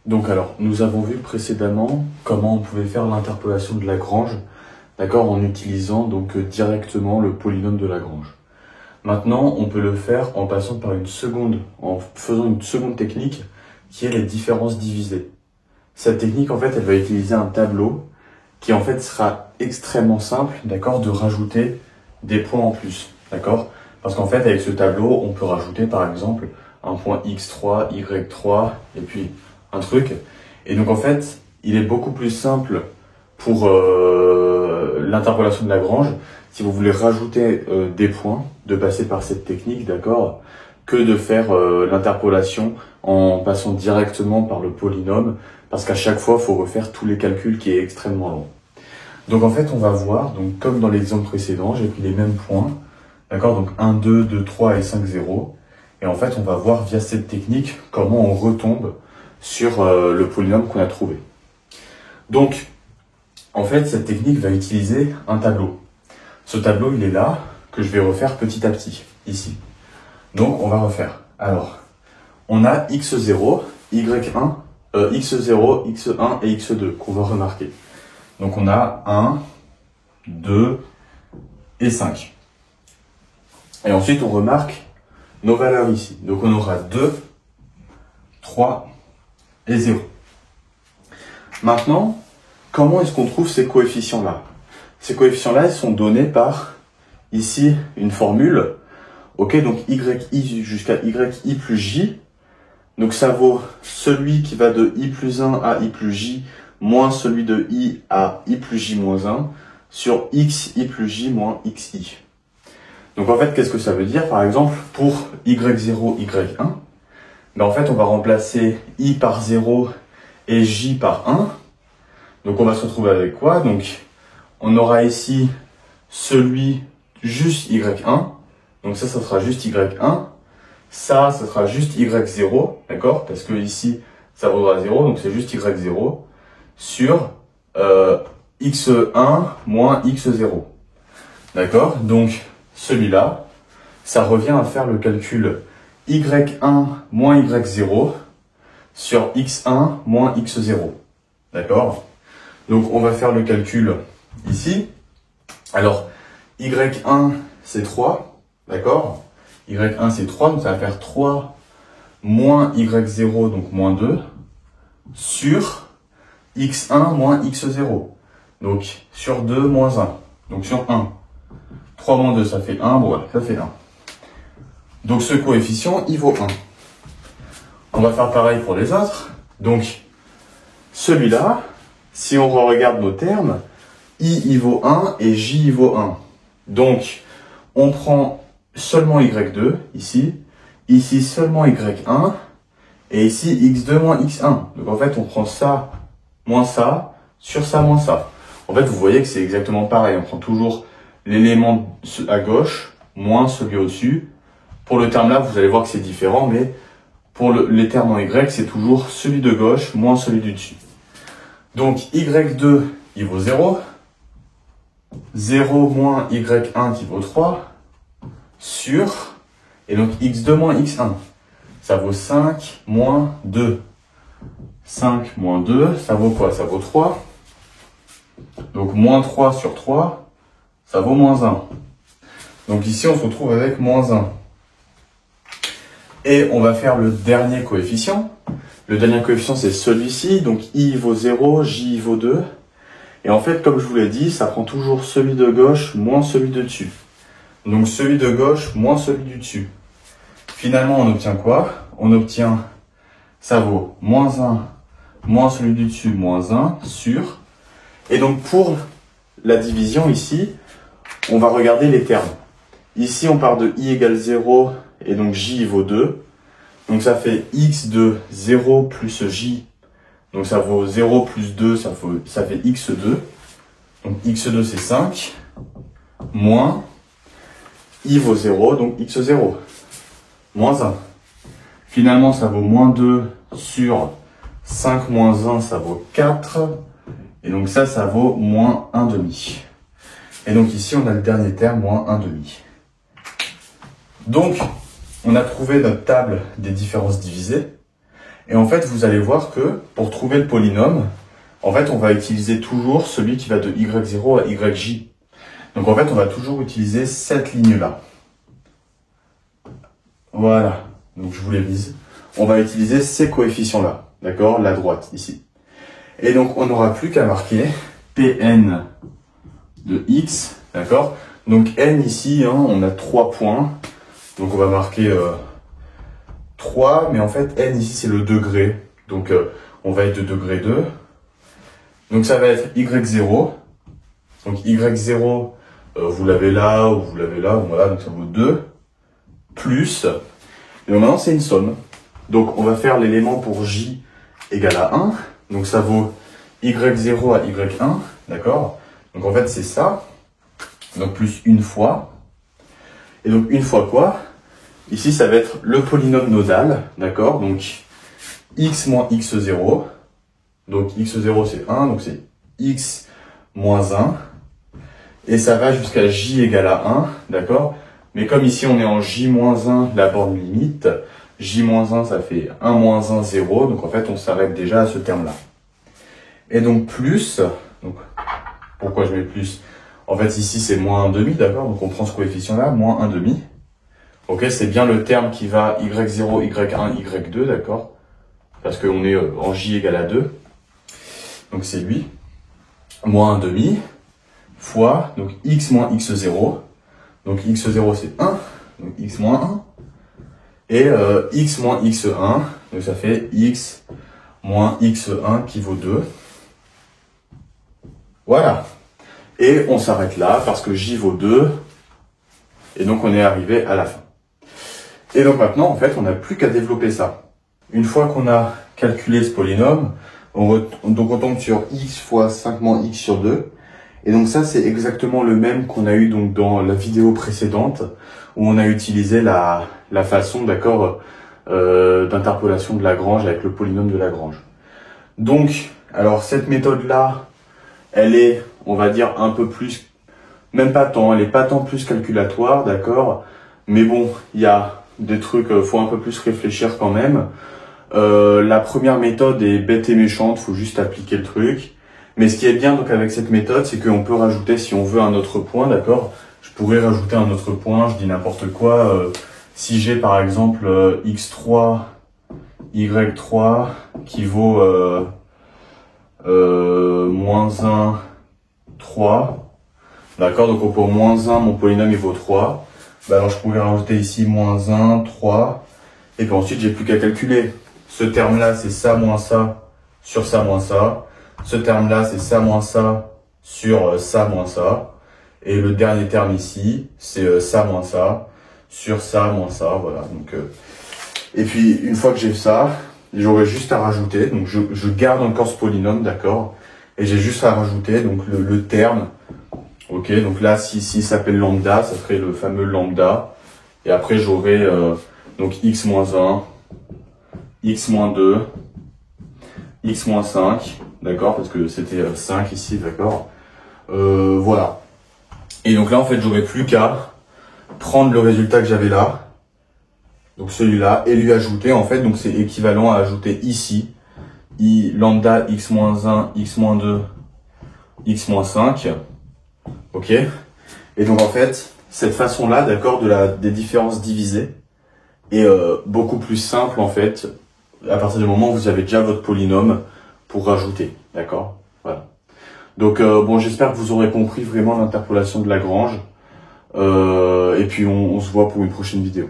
Donc alors, nous avons vu précédemment comment on pouvait faire l'interpolation de Lagrange, d'accord, en utilisant donc directement le polynôme de Lagrange. Maintenant, on peut le faire en passant par en faisant une seconde technique qui est les différences divisées. Cette technique, en fait, elle va utiliser un tableau qui, en fait, sera extrêmement simple, d'accord, de rajouter des points en plus, d'accord? Parce qu'en fait, avec ce tableau, on peut rajouter, par exemple, un point x3, y3, et puis un truc. Et donc, en fait, il est beaucoup plus simple pour l'interpolation de Lagrange, si vous voulez rajouter des points, de passer par cette technique, d'accord, que de faire l'interpolation en passant directement par le polynôme, parce qu'à chaque fois, il faut refaire tous les calculs qui est extrêmement long. Donc en fait, on va voir, donc comme dans l'exemple précédent, j'ai pris les mêmes points, d'accord, donc 1, 2, 2, 3 et 5, 0. Et en fait, on va voir via cette technique comment on retombe sur le polynôme qu'on a trouvé. Donc, en fait, cette technique va utiliser un tableau. Ce tableau, il est là, que je vais refaire petit à petit, ici. Donc, on va refaire. Alors, on a x0, y1, x0, x1 et x2 qu'on va remarquer. Donc, on a 1, 2 et 5. Et ensuite, on remarque nos valeurs ici. Donc, on aura 2, 3 et 0. Maintenant, comment est-ce qu'on trouve ces coefficients-là? Ces coefficients-là, ils sont donnés par, ici, une formule. Ok, donc yi jusqu'à yi plus j. Donc ça vaut celui qui va de i plus 1 à i plus j, moins celui de i à i plus j moins 1, sur x i plus j moins xi. Donc en fait, qu'est-ce que ça veut dire? Par exemple, pour y0, y1, ben en fait, on va remplacer i par 0 et j par 1. Donc on va se retrouver avec quoi? Donc on aura ici celui juste y1. Donc ça sera juste y1. Ça sera juste y0, d'accord? Parce que ici, ça vaudra 0, donc c'est juste y0 sur x1 moins x0. D'accord? Donc celui-là, ça revient à faire le calcul y1 moins y0 sur x1 moins x0. D'accord? Donc on va faire le calcul ici. Alors, y1 c'est 3, d'accord? y1 c'est 3, donc ça va faire 3 moins y0, donc moins 2, sur x1 moins x0. Donc sur 2 moins 1, donc sur 1. 3 moins 2 ça fait 1, bon voilà, ça fait 1. Donc ce coefficient il vaut 1. On va faire pareil pour les autres. Donc celui-là, si on regarde nos termes, i il vaut 1 et j il vaut 1. Donc on prend seulement y2 ici, ici seulement y1 et ici x2 moins x1. Donc en fait on prend ça moins ça sur ça moins ça. En fait vous voyez que c'est exactement pareil, on prend toujours l'élément à gauche moins celui au-dessus. Pour le terme là vous allez voir que c'est différent, mais pour les termes en y c'est toujours celui de gauche moins celui du dessus. Donc y2 il vaut 0, 0 moins y1 qui vaut 3, sur, et donc x2 moins x1, ça vaut 5 moins 2. 5 moins 2, ça vaut quoi? Ça vaut 3. Donc moins 3 sur 3, ça vaut moins 1. Donc ici, on se retrouve avec moins 1. Et on va faire le dernier coefficient. Le dernier coefficient, c'est celui-ci. Donc i vaut 0, j vaut 2. Et en fait, comme je vous l'ai dit, ça prend toujours celui de gauche moins celui de dessus. Donc celui de gauche moins celui du dessus. Finalement, on obtient quoi? On obtient, ça vaut moins 1 moins celui du dessus moins 1 sur. Et donc pour la division ici, on va regarder les termes. Ici, on part de i égale 0 et donc j vaut 2. Donc ça fait x de 0 plus j. Donc ça vaut 0 plus 2, ça fait x2. Donc x2 c'est 5. Moins i vaut 0, donc x0. Moins 1. Finalement ça vaut moins 2 sur 5 moins 1, ça vaut 4. Et donc ça vaut moins 1 demi. Et donc ici on a le dernier terme, moins 1 demi. Donc on a trouvé notre table des différences divisées. Et en fait, vous allez voir que pour trouver le polynôme, en fait, on va utiliser toujours celui qui va de y0 à yj. Donc en fait, on va toujours utiliser cette ligne-là. Voilà, donc je vous les lise. On va utiliser ces coefficients-là, d'accord, la droite, ici. Et donc, on n'aura plus qu'à marquer Pn de x, d'accord. Donc n ici, hein, on a 3 points. Donc on va marquer 3, mais en fait, n ici, c'est le degré. Donc on va être de degré 2. Donc ça va être y0. Donc y0, vous l'avez là, ou vous l'avez là, voilà, donc ça vaut 2. Plus, et donc maintenant c'est une somme. Donc on va faire l'élément pour j égale à 1. Donc ça vaut y0 à y1, d'accord. Donc en fait c'est ça. Donc plus une fois. Et donc une fois quoi? Ici ça va être le polynôme nodal, d'accord. Donc x moins x0. Donc x0 c'est 1, donc c'est x moins 1. Et ça va jusqu'à j égale à 1, d'accord. Mais comme ici on est en j-1, la borne limite, j-1 ça fait 1 moins 1, 0, donc en fait on s'arrête déjà à ce terme-là. Et donc plus, donc pourquoi je mets plus? En fait ici c'est moins 1,5, d'accord, donc on prend ce coefficient-là, moins 1,5. Ok, c'est bien le terme qui va y0, y1, y2, d'accord, parce qu'on est en j égale à 2, donc c'est lui, moins 1,5, fois, donc x moins x0, donc x0 c'est 1, donc x moins 1, et x moins x1, donc ça fait x moins x1 qui vaut 2. Voilà. Et on s'arrête là parce que j vaut 2, et donc on est arrivé à la fin. Et donc maintenant, en fait, on n'a plus qu'à développer ça. Une fois qu'on a calculé ce polynôme, donc on tombe sur x fois 5 moins x sur 2. Et donc ça, c'est exactement le même qu'on a eu donc dans la vidéo précédente, où on a utilisé la façon, d'accord, d'interpolation de Lagrange avec le polynôme de Lagrange. Donc, alors cette méthode-là, elle est, on va dire, un peu plus, même pas tant, elle est pas tant plus calculatoire, d'accord, mais bon, il y a des trucs, faut un peu plus réfléchir quand même. La première méthode est bête et méchante, faut juste appliquer le truc. Mais ce qui est bien donc avec cette méthode, c'est qu'on peut rajouter, si on veut, un autre point, d'accord. Je pourrais rajouter un autre point, je dis n'importe quoi. Si j'ai par exemple x3, y3 qui vaut moins 1, 3, d'accord. Donc pour moins 1, mon polynôme il vaut 3. Bah alors je pourrais rajouter ici moins 1, 3. Et puis ensuite, j'ai plus qu'à calculer. Ce terme-là, c'est ça moins ça sur ça moins ça. Ce terme-là, c'est ça moins ça sur ça moins ça. Et le dernier terme ici, c'est ça moins ça sur ça moins ça. Voilà. Donc, et puis, une fois que j'ai ça, j'aurai juste à rajouter. Donc, je garde encore ce polynôme, d'accord. Et j'ai juste à rajouter donc le terme. Ok. Donc là, si s'appelle lambda, ça ferait le fameux lambda. Et après, j'aurai donc x moins 1, x moins 2, x moins 5. D'accord, parce que c'était 5 ici, d'accord. Voilà. Et donc là, en fait, j'aurais plus qu'à prendre le résultat que j'avais là, donc celui-là, et lui ajouter, en fait, donc c'est équivalent à ajouter ici, lambda x moins 1, x moins 2, x moins 5. Ok. Et donc, en fait, cette façon-là, d'accord, des différences divisées, est beaucoup plus simple, en fait, à partir du moment où vous avez déjà votre polynôme, pour rajouter, d'accord? Voilà. Donc bon, j'espère que vous aurez compris vraiment l'interpolation de Lagrange. Et puis on se voit pour une prochaine vidéo.